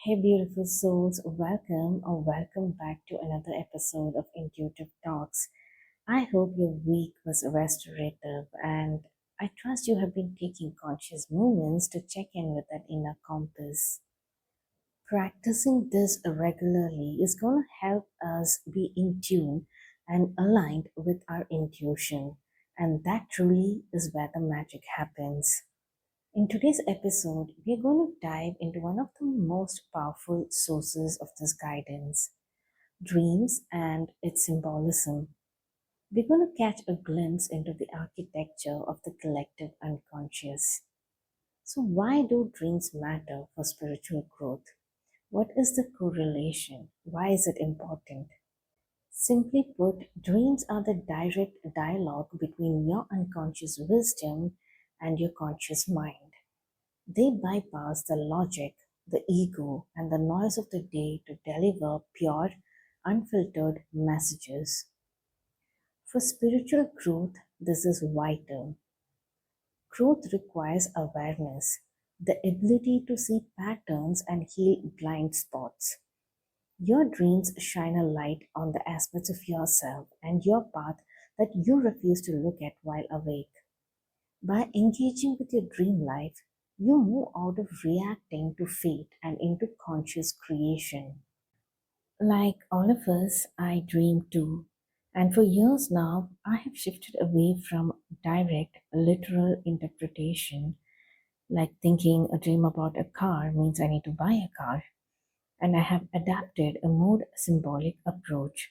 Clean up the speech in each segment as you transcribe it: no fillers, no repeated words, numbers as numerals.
Hey, beautiful souls, welcome or welcome back to another episode of Intuitive Talks. I hope your week was restorative and I trust you have been taking conscious moments to check in with that inner compass. Practicing this regularly is going to help us be in tune and aligned with our intuition, and that truly is where the magic happens. In today's episode, we're going to dive into one of the most powerful sources of this guidance, dreams and its symbolism. We're going to catch a glimpse into the architecture of the collective unconscious. So, why do dreams matter for spiritual growth? What is the correlation? Why is it important? Simply put, dreams are the direct dialogue between your unconscious wisdom and your conscious mind. They bypass the logic, the ego, and the noise of the day to deliver pure, unfiltered messages. For spiritual growth, this is vital. Growth requires awareness, the ability to see patterns and heal blind spots. Your dreams shine a light on the aspects of yourself and your path that you refuse to look at while awake. By engaging with your dream life, you move out of reacting to fate and into conscious creation. Like all of us, I dream too. And for years now, I have shifted away from direct, literal interpretation, like thinking a dream about a car means I need to buy a car. And I have adapted a more symbolic approach.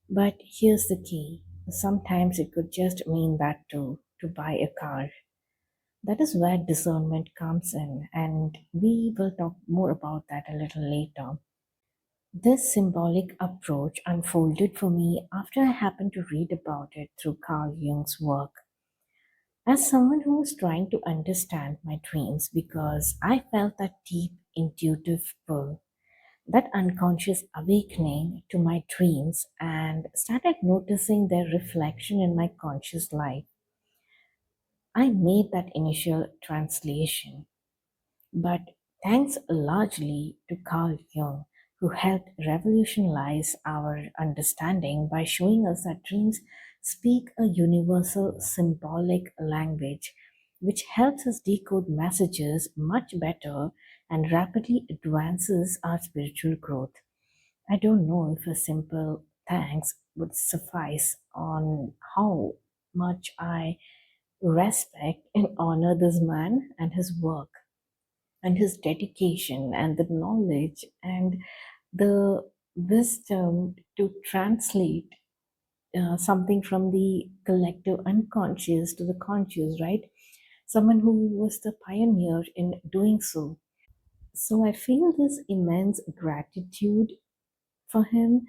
But here's the key, sometimes it could just mean that too, to buy a car. That is where discernment comes in, and we will talk more about that a little later. This symbolic approach unfolded for me after I happened to read about it through Carl Jung's work. As someone who was trying to understand my dreams because I felt that deep intuitive pull, that unconscious awakening to my dreams, and started noticing their reflection in my conscious life, I made that initial translation. But thanks largely to Carl Jung, who helped revolutionize our understanding by showing us that dreams speak a universal symbolic language which helps us decode messages much better and rapidly advances our spiritual growth. I don't know if a simple thanks would suffice on how much I respect and honor this man and his work and his dedication and the knowledge and the wisdom to translate something from the collective unconscious to the conscious, right? Someone who was the pioneer in doing so. So I feel this immense gratitude for him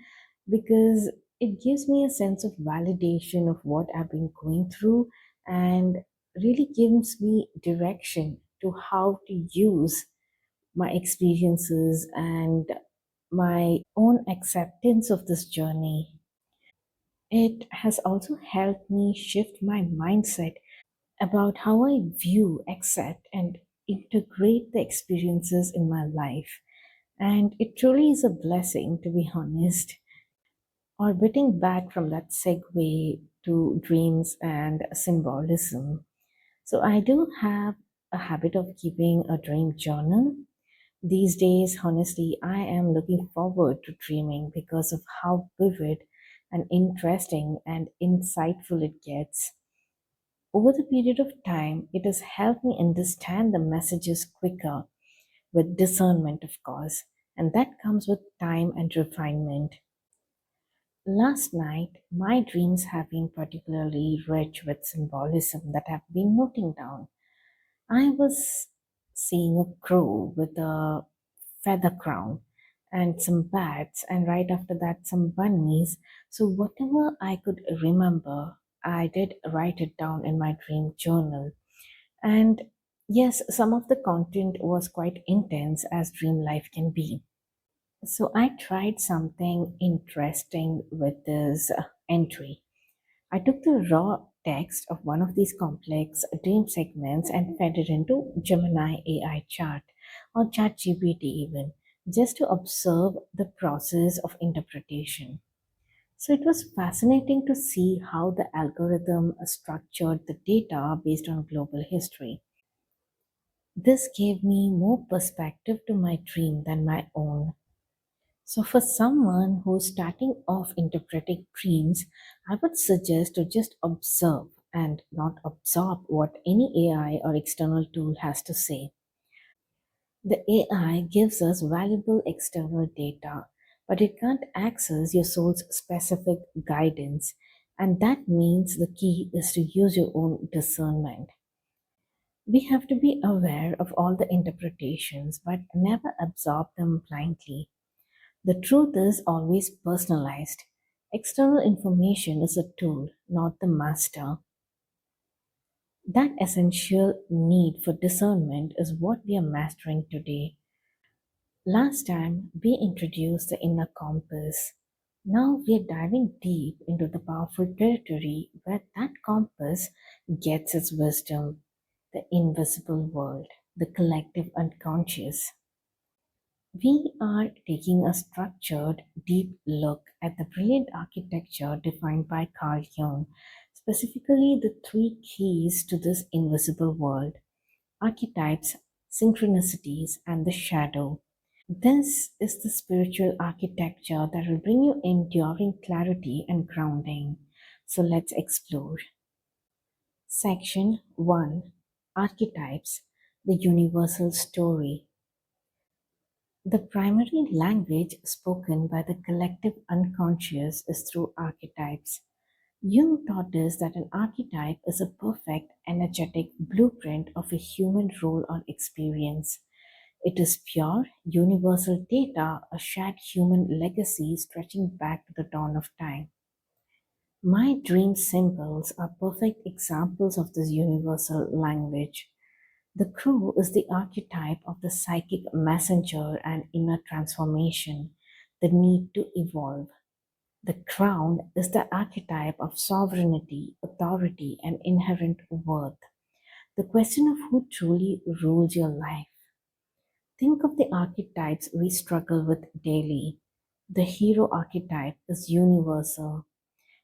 because it gives me a sense of validation of what I've been going through and really gives me direction to how to use my experiences and my own acceptance of this journey. It has also helped me shift my mindset about how I view, accept, and integrate the experiences in my life. And it truly is a blessing, to be honest. Orbiting back from that segue to dreams and symbolism. So, I do have a habit of keeping a dream journal. These days, honestly, I am looking forward to dreaming because of how vivid and interesting and insightful it gets. Over the period of time, it has helped me understand the messages quicker, with discernment, of course, and that comes with time and refinement. Last night, my dreams have been particularly rich with symbolism that I've been noting down. I was seeing a crow with a feather crown and some bats, and right after that, some bunnies. So, whatever I could remember, I did write it down in my dream journal. And yes, some of the content was quite intense, as dream life can be. So, I tried something interesting with this entry. I took the raw text of one of these complex dream segments and fed it into Gemini AI chart or ChatGPT even. just to observe the process of interpretation. So it was fascinating to see how the algorithm structured the data based on global history. This gave me more perspective to my dream than my own. So, for someone who's starting off interpreting dreams, I would suggest to just observe and not absorb what any AI or external tool has to say. The AI gives us valuable external data, but it can't access your soul's specific guidance, and that means the key is to use your own discernment. We have to be aware of all the interpretations, but never absorb them blindly. The truth is always personalized. External information is a tool, not the master. That essential need for discernment is what we are mastering today. Last time, we introduced the inner compass. Now we are diving deep into the powerful territory where that compass gets its wisdom, the invisible world, the collective unconscious. We are taking a structured, deep look at the brilliant architecture defined by Carl Jung, specifically the three keys to this invisible world: archetypes, synchronicities, and the shadow. This is the spiritual architecture that will bring you enduring clarity and grounding. So let's explore. Section 1: Archetypes, the Universal Story. The primary language spoken by the collective unconscious is through archetypes. Jung taught us that an archetype is a perfect, energetic blueprint of a human role or experience. It is pure, universal data, a shared human legacy stretching back to the dawn of time. My dream symbols are perfect examples of this universal language. The crow is the archetype of the psychic messenger and inner transformation, the need to evolve. The crown is the archetype of sovereignty, authority, and inherent worth. The question of who truly rules your life. Think of the archetypes we struggle with daily. The hero archetype is universal.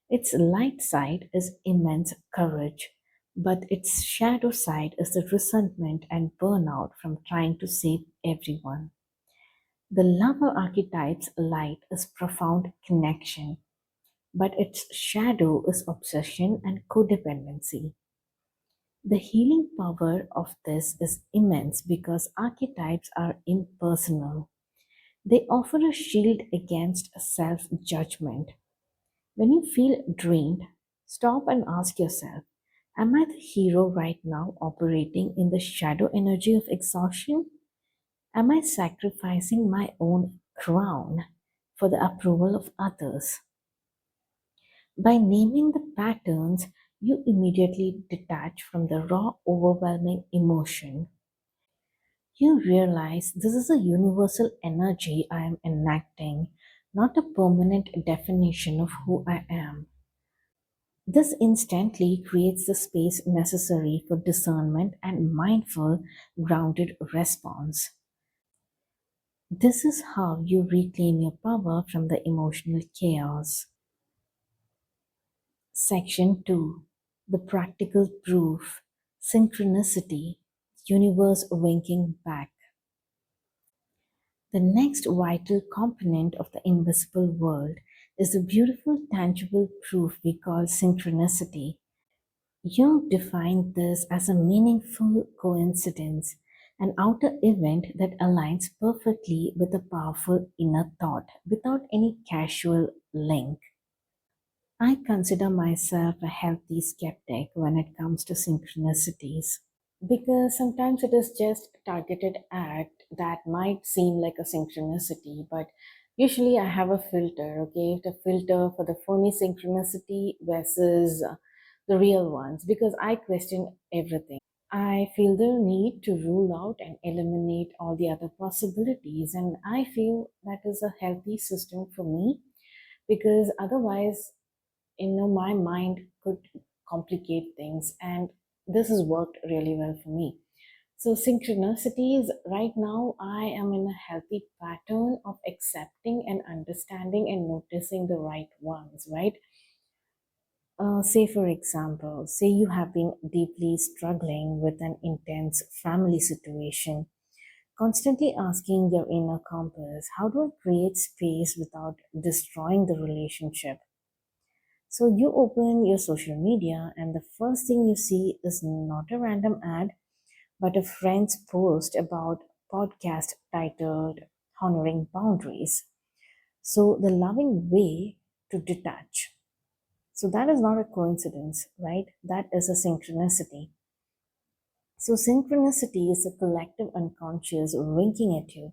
Its light side is immense courage, but its shadow side is the resentment and burnout from trying to save everyone. The lover archetype's light is profound connection, but its shadow is obsession and codependency. The healing power of this is immense because archetypes are impersonal. They offer a shield against self judgment. When you feel drained, stop and ask yourself: am I the hero right now operating in the shadow energy of exhaustion? Am I sacrificing my own crown for the approval of others? By naming the patterns, you immediately detach from the raw, overwhelming emotion. You realize this is a universal energy I am enacting, not a permanent definition of who I am. This instantly creates the space necessary for discernment and mindful, grounded response. This is how you reclaim your power from the emotional chaos. Section 2: The Practical Proof, Synchronicity, Universe Winking Back. The next vital component of the invisible world is the beautiful, tangible proof we call synchronicity. Jung defined this as a meaningful coincidence, an outer event that aligns perfectly with a powerful inner thought without any casual link. I consider myself a healthy skeptic when it comes to synchronicities because sometimes it is just targeted at that might seem like a synchronicity, but usually I have a filter, okay, the filter for the phony synchronicity versus the real ones because I question everything. I feel the need to rule out and eliminate all the other possibilities, and I feel that is a healthy system for me because otherwise, my mind could complicate things, and this has worked really well for me. So, synchronicities, right now, I am in a healthy pattern of accepting and understanding and noticing the right ones, right? Say, for example, say you have been deeply struggling with an intense family situation, constantly asking your inner compass, how do I create space without destroying the relationship? So you open your social media, and the first thing you see is not a random ad, but a friend's post about podcast titled Honoring Boundaries. So the loving way to detach. So that is not a coincidence, right? That is a synchronicity. So synchronicity is a collective unconscious winking at you.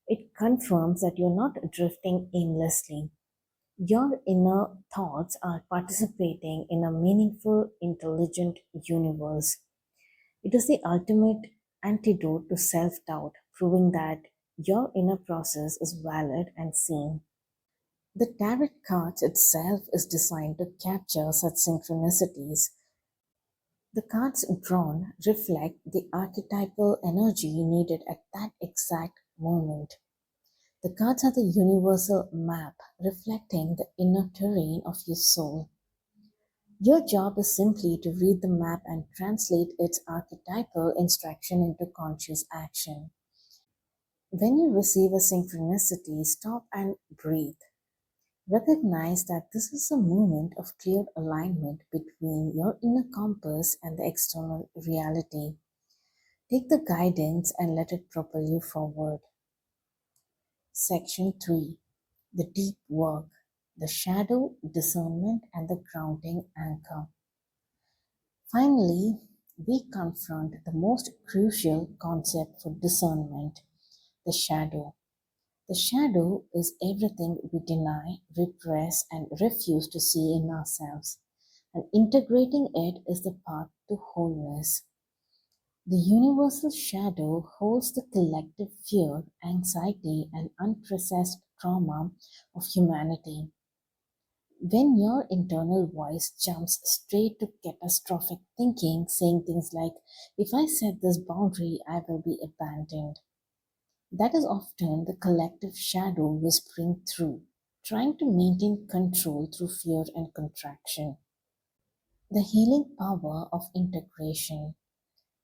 It confirms that you're not drifting aimlessly. Your inner thoughts are participating in a meaningful, intelligent universe. It is the ultimate antidote to self doubt, proving that your inner process is valid and seen. The tarot cards itself is designed to capture such synchronicities. The cards drawn reflect the archetypal energy needed at that exact moment. The cards are the universal map reflecting the inner terrain of your soul. Your job is simply to read the map and translate its archetypal instruction into conscious action. When you receive a synchronicity, stop and breathe. Recognize that this is a moment of clear alignment between your inner compass and the external reality. Take the guidance and let it propel you forward. Section 3: The Deep Work, the Shadow, Discernment, and the Grounding Anchor. Finally, we confront the most crucial concept for discernment: the shadow. The shadow is everything we deny, repress, and refuse to see in ourselves, and integrating it is the path to wholeness. The universal shadow holds the collective fear, anxiety, and unprocessed trauma of humanity. When your internal voice jumps straight to catastrophic thinking, saying things like, if I set this boundary, I will be abandoned, that is often the collective shadow whispering through, trying to maintain control through fear and contraction. The healing power of integration.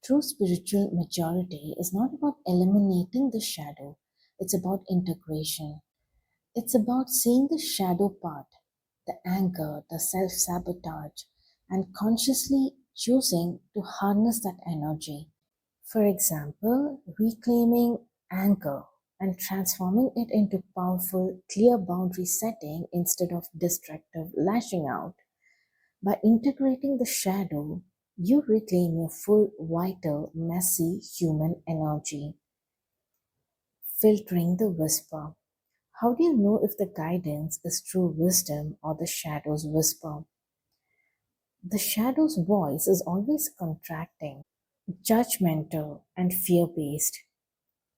True spiritual maturity is not about eliminating the shadow, it's about integration. It's about seeing the shadow part, the anger, the self sabotage, and consciously choosing to harness that energy. For example, reclaiming anger and transforming it into powerful, clear boundary setting instead of destructive lashing out. By integrating the shadow, you reclaim your full, vital, messy human energy. Filtering the whisper. How do you know if the guidance is true wisdom or the shadow's whisper? The shadow's voice is always contracting, judgmental, and fear based.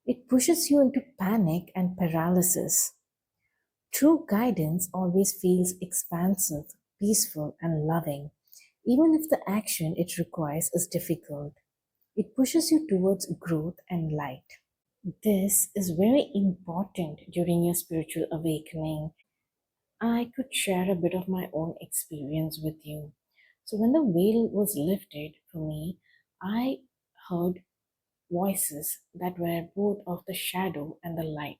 It pushes you into panic and paralysis. True guidance always feels expansive, peaceful, and loving, even if the action it requires is difficult. It pushes you towards growth and light. This is very important during your spiritual awakening. I could share a bit of my own experience with you. So, when the veil was lifted for me, I heard voices that were both of the shadow and the light.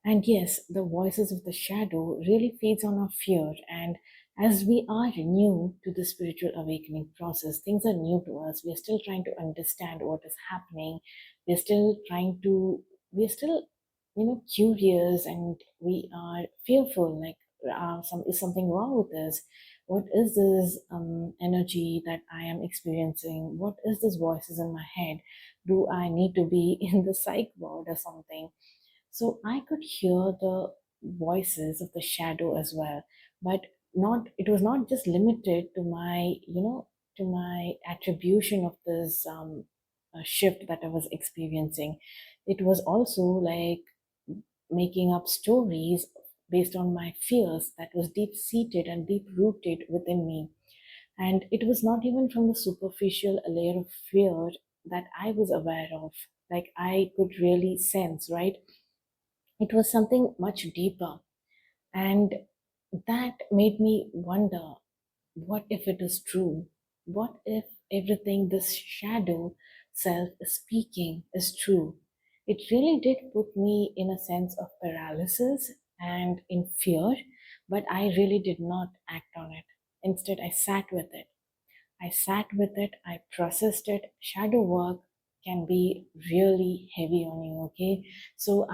And yes, the voices of the shadow really feeds on our fear. And as we are new to the spiritual awakening process, things are new to us. We're still trying to understand what is happening. We're still trying to, we're still, curious, and we are fearful. Like, is something wrong with this? What is this energy that I am experiencing? What is this voices in my head? Do I need to be in the psych ward or something? So I could hear the voices of the shadow as well, but not, it was not just limited to my, to my attribution of this shift that I was experiencing. It was also like making up stories based on my fears that was deep seated and deep rooted within me. And it was not even from the superficial layer of fear that I was aware of, like I could really sense, right? It was something much deeper. And that made me wonder, what if it is true? What if everything this shadow self is speaking is true? It really did put me in a sense of paralysis and in fear, but I really did not act on it. Instead, I sat with it. I sat with it, I processed it. Shadow work can be really heavy on you, okay? So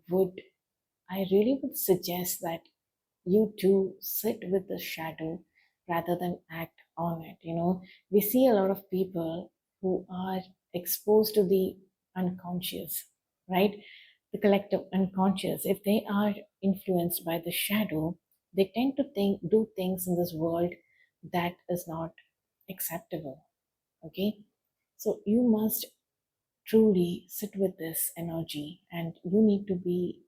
would I really would suggest that you too sit with the shadow rather than act on it. We see a lot of people who are exposed to the unconscious, right? The collective unconscious. If they are influenced by the shadow, they tend to do things in this world that is not acceptable. Okay, so you must truly sit with this energy, and you need to be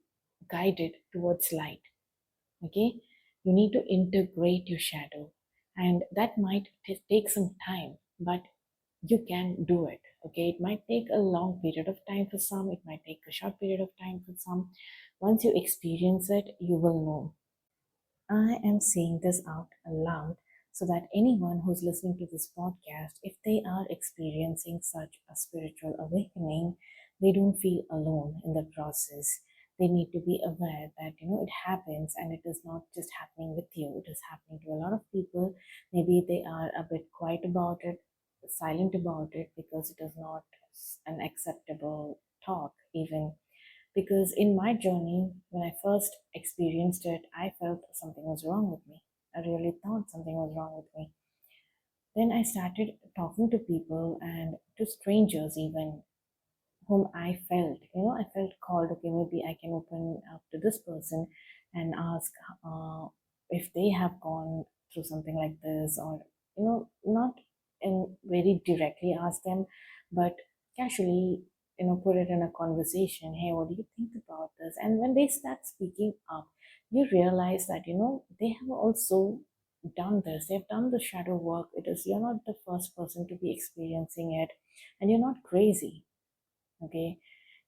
guided towards light. Okay, you need to integrate your shadow, and that might take some time, but you can do it. Okay, it might take a long period of time for some, it might take a short period of time for some. Once you experience it, you will know. I am saying this out aloud so that anyone who's listening to this podcast, if they are experiencing such a spiritual awakening, they don't feel alone in the process. They need to be aware that it happens, and it is not just happening with you, it is happening to a lot of people. Maybe they are a bit quiet about it, silent about it, because it is not an acceptable talk even. Because in my journey, when I first experienced it, I felt something was wrong with me. I really thought something was wrong with me. Then I started talking to people and to strangers even, whom I felt called, okay, maybe I can open up to this person and ask if they have gone through something like this, or, not in very directly ask them, but casually, put it in a conversation. Hey, what do you think about this? And when they start speaking up, you realize that, they have also done this. They've done the shadow work. You're not the first person to be experiencing it, and you're not crazy. Okay,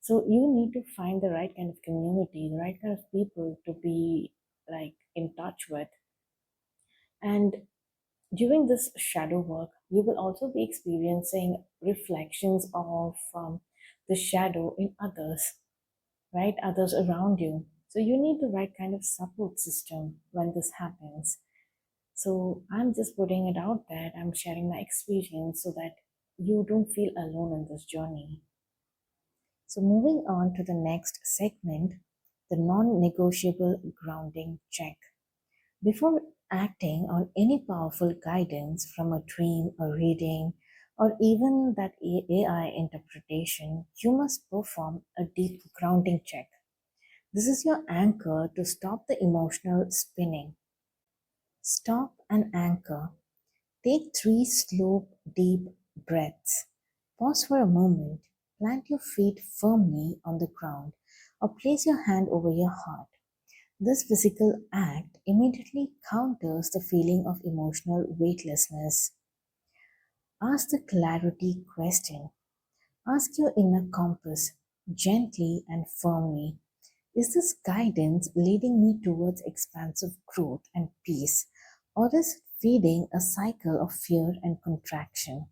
so you need to find the right kind of community, the right kind of people to be like in touch with. And during this shadow work, you will also be experiencing reflections of the shadow in others, right? Others around you. So you need the right kind of support system when this happens. So I'm just putting it out there. I'm sharing my experience so that you don't feel alone in this journey. So, moving on to the next segment, the non negotiable grounding check. Before acting on any powerful guidance from a dream, a reading, or even that AI interpretation, you must perform a deep grounding check. This is your anchor to stop the emotional spinning. Stop and anchor. Take 3 slow, deep breaths. Pause for a moment. Plant your feet firmly on the ground or place your hand over your heart. This physical act immediately counters the feeling of emotional weightlessness. Ask the clarity question. Ask your inner compass gently and firmly. Is this guidance leading me towards expansive growth and peace, or is it feeding a cycle of fear and contraction?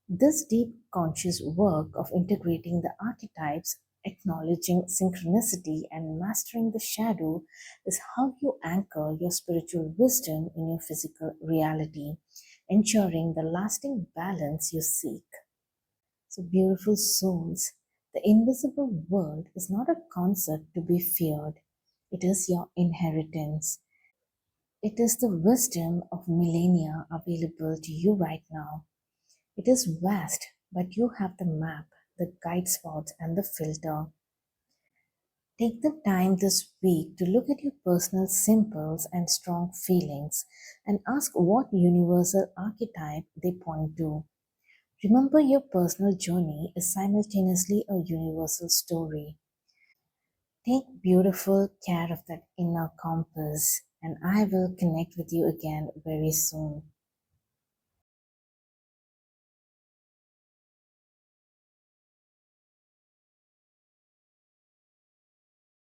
This deep conscious work of integrating the archetypes, acknowledging synchronicity, and mastering the shadow is how you anchor your spiritual wisdom in your physical reality, ensuring the lasting balance you seek. So, beautiful souls, the invisible world is not a concept to be feared, it is your inheritance. It is the wisdom of millennia available to you right now. It is vast, but you have the map, the guide spots, and the filter. Take the time this week to look at your personal symbols and strong feelings and ask what universal archetype they point to. Remember, your personal journey is simultaneously a universal story. Take beautiful care of that inner compass, and I will connect with you again very soon.